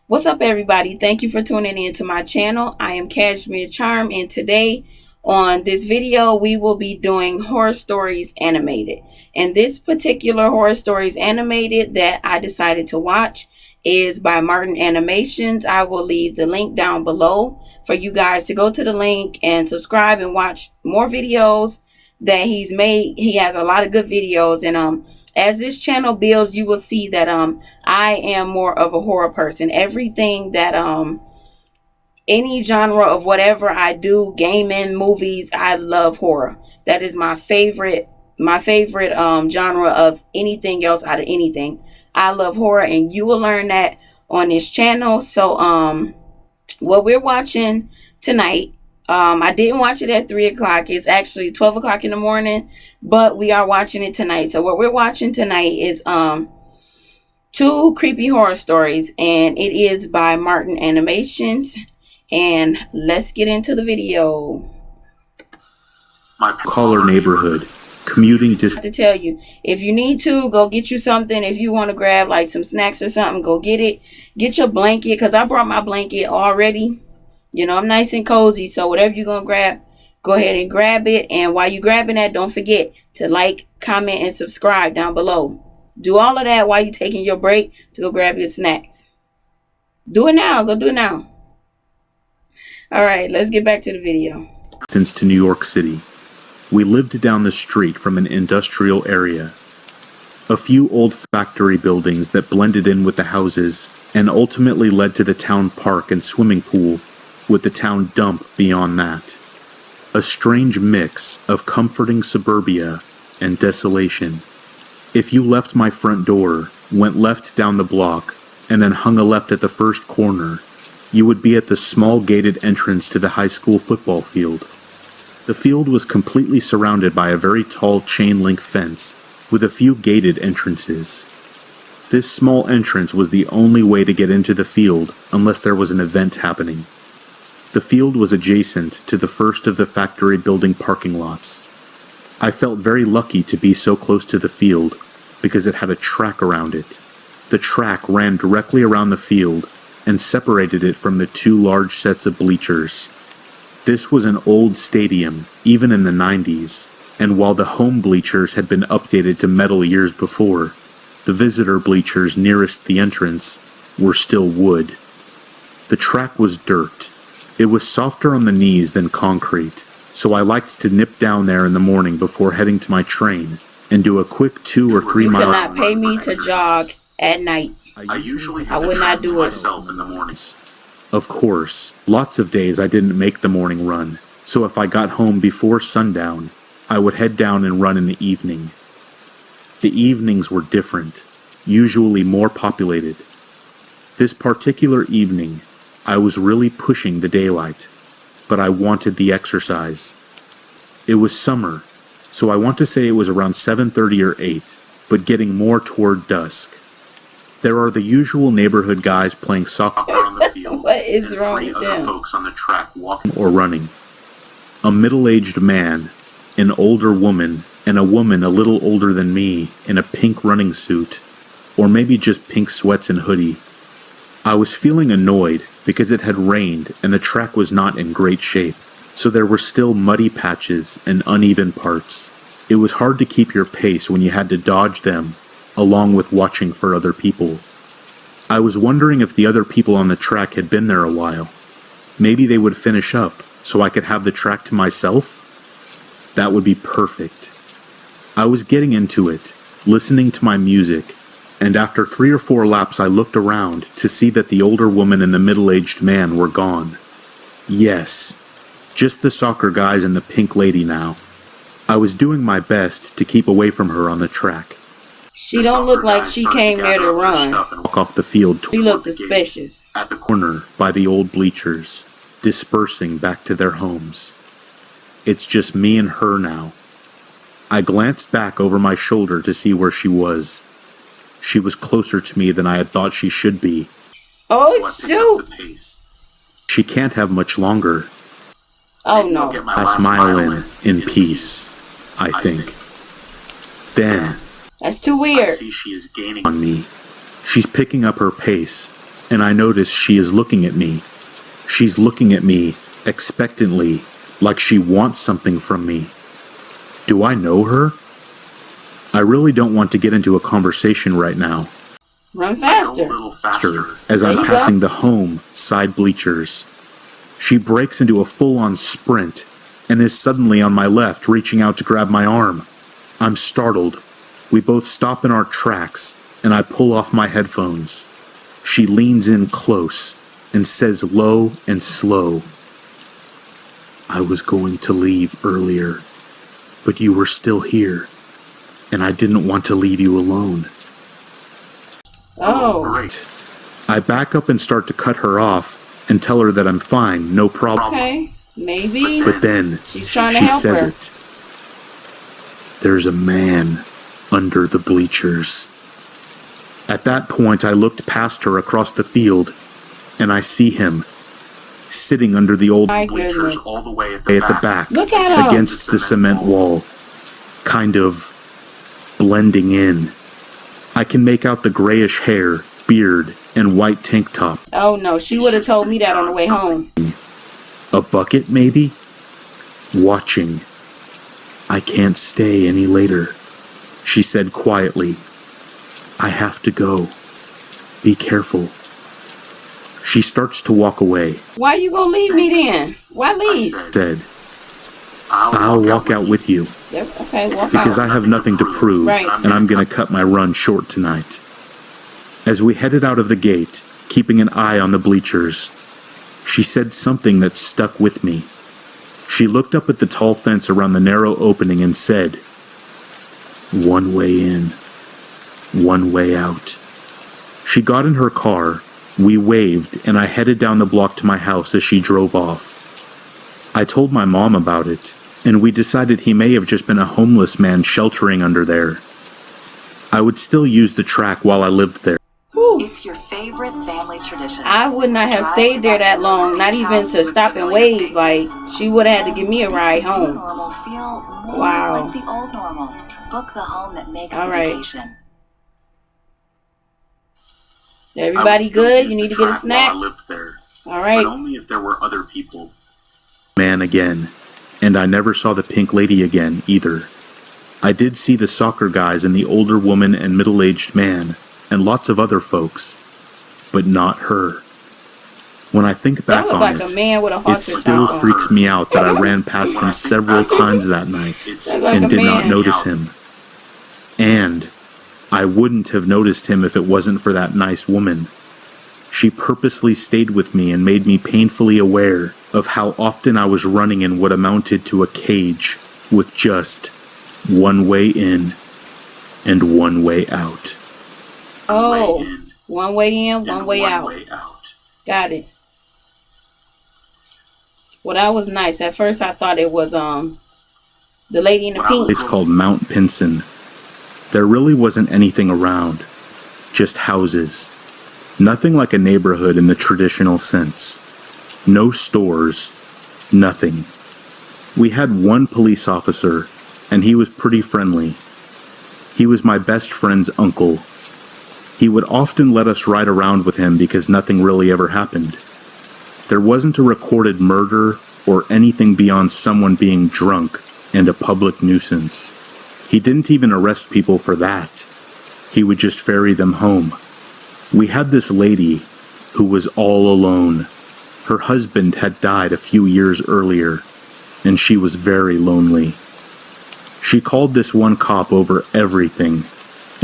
What's up, everybody? Thank you for tuning in to my channel. I am Cashmere Charm, and today on this video we will be doing horror stories animated. And this particular horror stories animated that I decided to watch is by Martin Animations. I will leave the link down below for you guys to go to the link and subscribe and watch more videos that he's made. He has a lot of good videos, and as this channel builds, you will see that I am more of a horror person. Everything that any genre of whatever I do, gaming, movies, I love horror. That is my favorite genre of anything else out of anything. I love horror, and you will learn that on this channel. So what we're watching tonight, I didn't watch it at 3 o'clock. It's actually 12 o'clock in the morning, but we are watching it tonight. So what we're watching tonight is two creepy horror stories, and it is by Martin Animations. And let's get into the video. My collar neighborhood, commuting distance. To tell you, if you need to, go get you something. If you want to grab like some snacks or something, go get it. Get your blanket, because I brought my blanket already. You know, I'm nice and cozy, so whatever you're gonna grab, go ahead and grab it. And while you're grabbing that, don't forget to like, comment, and subscribe down below. Do all of that while you're taking your break to go grab your snacks. Do it now. Go do it now. All right, let's get back to the video. Since to New York City, we lived down the street from an industrial area. A few old factory buildings that blended in with the houses and ultimately led to the town park and swimming pool, with the town dump beyond that. A strange mix of comforting suburbia and desolation. If you left my front door, went left down the block, and then hung a left at the first corner, you would be at the small gated entrance to the high school football field. The field was completely surrounded by a very tall chain-link fence with a few gated entrances. This small entrance was the only way to get into the field unless there was an event happening. The field was adjacent to the first of the factory building parking lots. I felt very lucky to be so close to the field because it had a track around it. The track ran directly around the field and separated it from the two large sets of bleachers. This was an old stadium, even in the 90s, and while the home bleachers had been updated to metal years before, the visitor bleachers nearest the entrance were still wood. The track was dirt. It was softer on the knees than concrete, so I liked to nip down there in the morning before heading to my train and do a quick 2 or 3 mile. You cannot pay me to jog at night. I would not do it myself in the mornings. Of course, lots of days I didn't make the morning run, so if I got home before sundown, I would head down and run in the evening. The evenings were different, usually more populated. This particular evening, I was really pushing the daylight, but I wanted the exercise. It was summer, so I want to say it was around 7:30 or 8, but getting more toward dusk. There are the usual neighborhood guys playing soccer on the field. What is wrong with them? Folks on the track walking or running. A middle-aged man, an older woman, and a woman a little older than me in a pink running suit, or maybe just pink sweats and hoodie. I was feeling annoyed because it had rained and the track was not in great shape, so there were still muddy patches and uneven parts. It was hard to keep your pace when you had to dodge them, along with watching for other people. I was wondering if the other people on the track had been there a while. Maybe they would finish up, so I could have the track to myself? That would be perfect. I was getting into it, listening to my music, and after 3 or 4 laps I looked around to see that the older woman and the middle-aged man were gone. Yes, just the soccer guys and the pink lady now. I was doing my best to keep away from her on the track. She don't look like she came there to run. Walk off the field. She looks suspicious. At the corner by the old bleachers, dispersing back to their homes. It's just me and her now. I glanced back over my shoulder to see where she was. She was closer to me than I had thought she should be. Oh, shoot! She can't have much longer. Oh, no. Last mile in peace, I think. Then, That's too I weird. see she is gaining on me. She's picking up her pace, and I notice she is looking at me. She's looking at me expectantly, like she wants something from me. Do I know her? I really don't want to get into a conversation right now. Run faster. As I'm There you passing go. the home side bleachers. She breaks into a full-on sprint and is suddenly on my left, reaching out to grab my arm. I'm startled. We both stop in our tracks, and I pull off my headphones. She leans in close and says low and slow, "I was going to leave earlier, but you were still here, and I didn't want to leave you alone." Oh. Great. I back up and start to cut her off and tell her that I'm fine, no problem. Okay. Maybe. But then She's trying to she help says her. it. "There's a man under the bleachers." At that point, I looked past her across the field, and I see him sitting under the old My bleachers goodness. all the way at the back, Look at him. against the cement wall, kind of blending in. I can make out the grayish hair, beard, and white tank top. Oh no, she would have told me that on the way home. A bucket, maybe? Watching. "I can't stay any later," she said quietly. "I have to go. Be careful." She starts to walk away. Why you gonna leave me then? Why leave? Said, "I'll walk out with you Yep, okay, walk because out. I have nothing to prove, Right. and I'm going to cut my run short tonight." As we headed out of the gate, keeping an eye on the bleachers, she said something that stuck with me. She looked up at the tall fence around the narrow opening and said, "One way in, one way out." She got in her car, we waved, and I headed down the block to my house as she drove off. I told my mom about it, and we decided he may have just been a homeless man sheltering under there. I would still use the track while I lived there. Whew. It's your favorite family tradition. I would not to have drive stayed to there that long, familiar not beach even house to with stop and familiar wave. Like, faces. she would have had to give me a ride Make the new home. normal feel more Wow. like the old normal. Book the home that makes All the right. vacation. Everybody good? You need to get a snack? All right. Only if there were other people. Man again, and I never saw the pink lady again either. I did see the soccer guys and the older woman and middle-aged man, and lots of other folks, but not her. When I think That back looked on like it, a man with a it halter still top on. freaks me out that I ran past him several times that night That's like and a did not man. notice him. And I wouldn't have noticed him if it wasn't for that nice woman. She purposely stayed with me and made me painfully aware of how often I was running in what amounted to a cage with just one way in and one way out. Oh, one way in, one way out. Got it. Well, that was nice. At first, I thought it was the lady in the pink. It's called Mount Pinson. There really wasn't anything around, just houses. Nothing like a neighborhood in the traditional sense. No stores, nothing. We had one police officer, and he was pretty friendly. He was my best friend's uncle. He would often let us ride around with him because nothing really ever happened. There wasn't a recorded murder or anything beyond someone being drunk and a public nuisance. He didn't even arrest people for that. He would just ferry them home. We had this lady who was all alone. Her husband had died a few years earlier, and she was very lonely. She called this one cop over everything.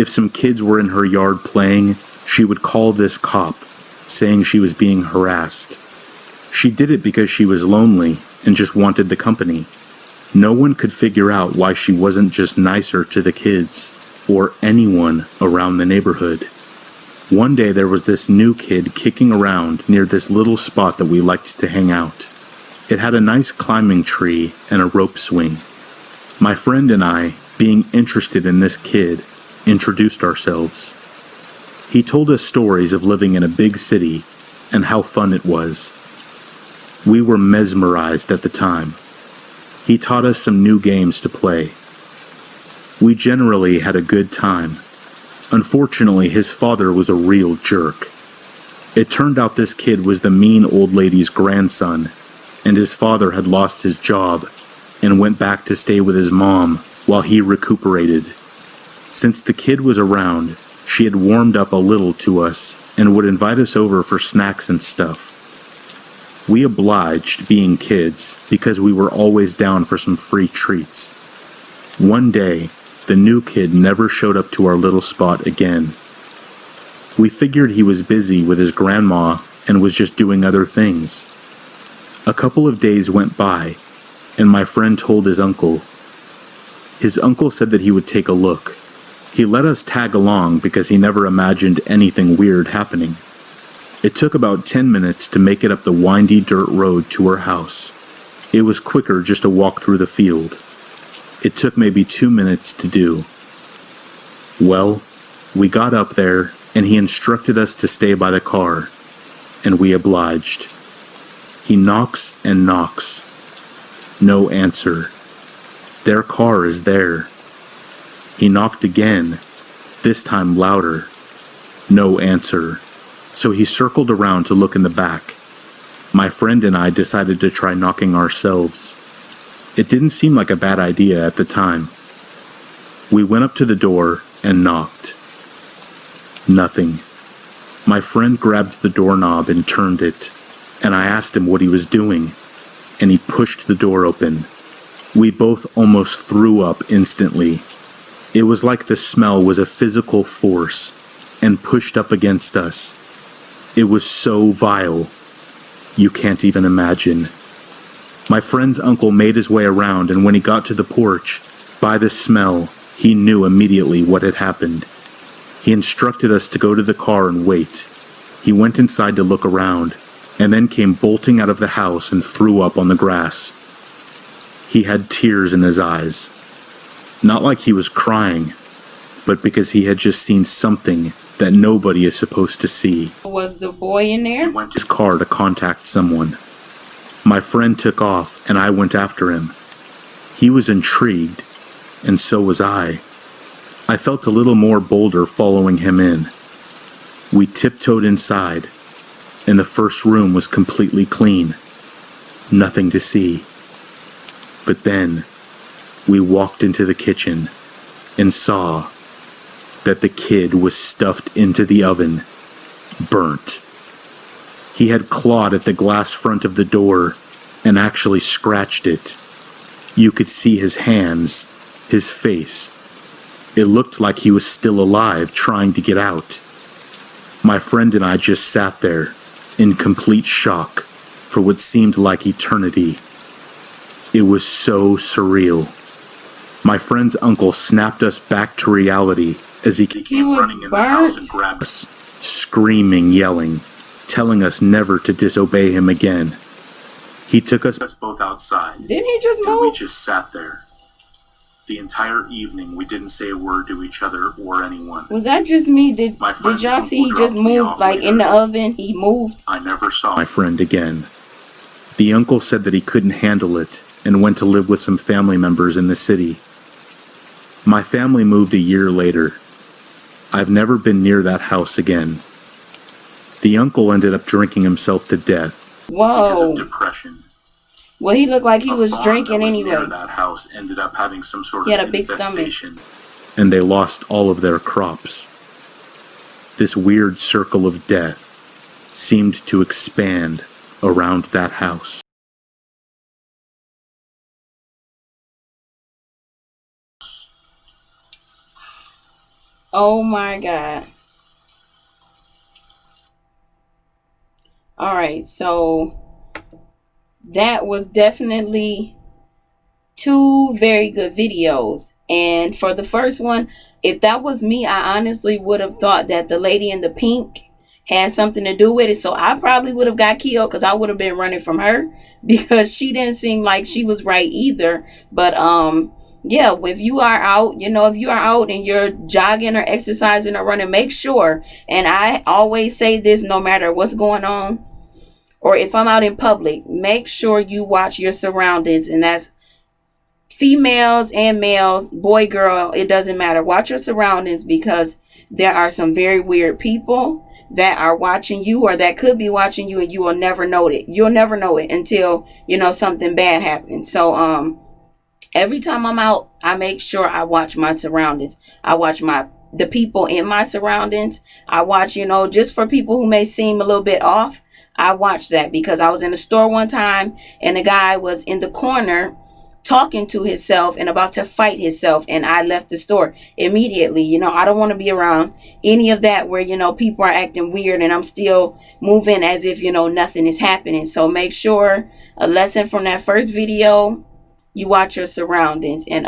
If some kids were in her yard playing, she would call this cop, saying she was being harassed. She did it because she was lonely and just wanted the company. No one could figure out why she wasn't just nicer to the kids or anyone around the neighborhood. One day there was this new kid kicking around near this little spot that we liked to hang out. It had a nice climbing tree and a rope swing. My friend and I, being interested in this kid, introduced ourselves. He told us stories of living in a big city and how fun it was. We were mesmerized at the time. He taught us some new games to play. We generally had a good time. Unfortunately, his father was a real jerk. It turned out this kid was the mean old lady's grandson, and his father had lost his job and went back to stay with his mom while he recuperated. Since the kid was around, she had warmed up a little to us and would invite us over for snacks and stuff. We obliged, being kids, because we were always down for some free treats. One day, the new kid never showed up to our little spot again. We figured he was busy with his grandma and was just doing other things. A couple of days went by, and my friend told his uncle. His uncle said that he would take a look. He let us tag along because he never imagined anything weird happening. It took about 10 minutes to make it up the windy dirt road to her house. It was quicker just to walk through the field. It took maybe 2 minutes to do. Well, we got up there, and he instructed us to stay by the car, and we obliged. He knocks and knocks. No answer. Their car is there. He knocked again, this time louder. No answer. So he circled around to look in the back. My friend and I decided to try knocking ourselves. It didn't seem like a bad idea at the time. We went up to the door and knocked. Nothing. My friend grabbed the doorknob and turned it, and I asked him what he was doing, and he pushed the door open. We both almost threw up instantly. It was like the smell was a physical force and pushed up against us. It was so vile. You can't even imagine. My friend's uncle made his way around, and when he got to the porch, by the smell, he knew immediately what had happened. He instructed us to go to the car and wait. He went inside to look around, and then came bolting out of the house and threw up on the grass. He had tears in his eyes. Not like he was crying, but because he had just seen something that nobody is supposed to see. Was the boy in there? He went to his car to contact someone. My friend took off, and I went after him. He was intrigued, and so was I. I felt a little more bolder following him in. We tiptoed inside, and the first room was completely clean. Nothing to see. But then, we walked into the kitchen and saw that the kid was stuffed into the oven, burnt. He had clawed at the glass front of the door and actually scratched it. You could see his hands, his face. It looked like he was still alive, trying to get out. My friend and I just sat there, in complete shock, for what seemed like eternity. It was so surreal. My friend's uncle snapped us back to reality as he came running in the house and grabbed us, screaming, yelling, telling us never to disobey him again. He took us both outside. Didn't he just move? And we just sat there. The entire evening, we didn't say a word to each other or anyone. Was that just me? Did y'all see he just moved, like in the oven? He moved? I never saw my friend again. The uncle said that he couldn't handle it and went to live with some family members in the city. My family moved a year later. I've never been near that house again. The uncle ended up drinking himself to death. Whoa. Because of depression. Well, he looked like he was drinking that was anyway. Near that house ended up having some sort He had of a big infestation, and they lost all of their crops. This weird circle of death seemed to expand around that house. Oh my God. All right, so that was definitely two very good videos. And for the first one, if that was me, I honestly would have thought that the lady in the pink had something to do with it. So I probably would have got killed because I would have been running from her because she didn't seem like she was right either. But yeah, if you are out, if you are out and you're jogging or exercising or running, make sure, and I always say this no matter what's going on, or if I'm out in public, make sure you watch your surroundings. And that's females and males, boy, girl, it doesn't matter. Watch your surroundings, because there are some very weird people that are watching you, or that could be watching you, and you will never know it. You'll never know it until, you know, something bad happens. So every time I'm out, I make sure I watch my surroundings. I watch the people in my surroundings. I watch, you know, just for people who may seem a little bit off, I watch that, because I was in a store one time and a guy was in the corner talking to himself and about to fight himself, and I left the store immediately. You know, I don't want to be around any of that where, you know, people are acting weird and I'm still moving as if, you know, nothing is happening. So make sure, a lesson from that first video, you watch your surroundings. And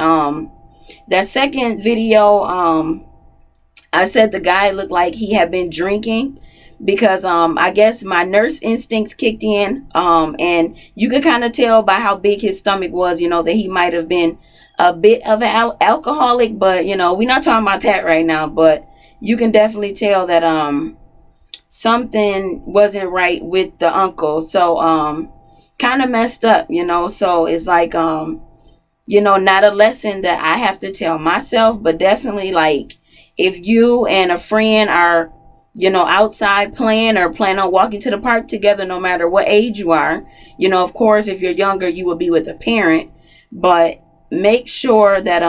that second video, I said the guy looked like he had been drinking, because I guess my nurse instincts kicked in, and you could kind of tell by how big his stomach was, you know, that he might have been a bit of an alcoholic. But, you know, we're not talking about that right now. But you can definitely tell that something wasn't right with the uncle. So kind of messed up, you know. So it's like you know, not a lesson that I have to tell myself, but definitely, like, if you and a friend are, you know, outside playing or plan on walking to the park together, no matter what age you are, you know, of course, if you're younger, you will be with a parent, but make sure that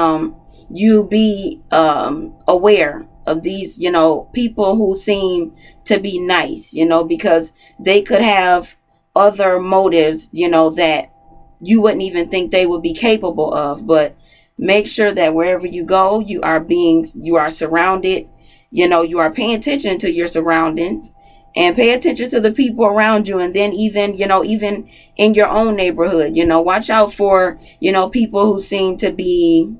you be aware of these, you know, people who seem to be nice, you know, because they could have other motives, you know, that you wouldn't even think they would be capable of. But make sure that wherever you go, you are surrounded, you know, you are paying attention to your surroundings, and pay attention to the people around you. And then even, you know, even in your own neighborhood, you know, watch out for, you know, people who seem to be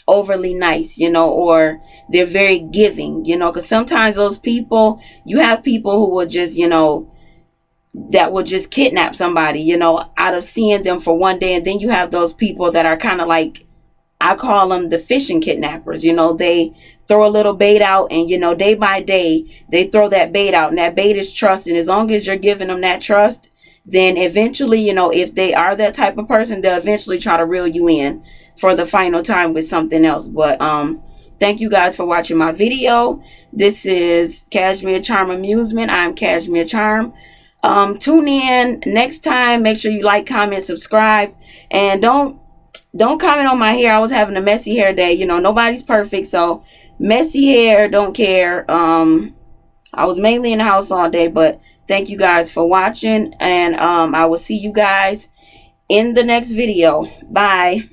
overly nice, you know, or they're very giving, you know, because sometimes those people, you have people who will just, you know, that will just kidnap somebody, you know, out of seeing them for one day. And then you have those people that are kind of like, I call them the fishing kidnappers. You know, they throw a little bait out, and, you know, day by day, they throw that bait out, and that bait is trust. And as long as you're giving them that trust, then eventually, you know, if they are that type of person, they'll eventually try to reel you in for the final time with something else. But thank you guys for watching my video. This is Cashmere Charm Amusement. I'm Cashmere Charm. Tune in next time. Make sure you like, comment, subscribe, and don't comment on my hair. I was having a messy hair day. You know, nobody's perfect, so messy hair, don't care. I was mainly in the house all day, but thank you guys for watching, and I will see you guys in the next video. Bye.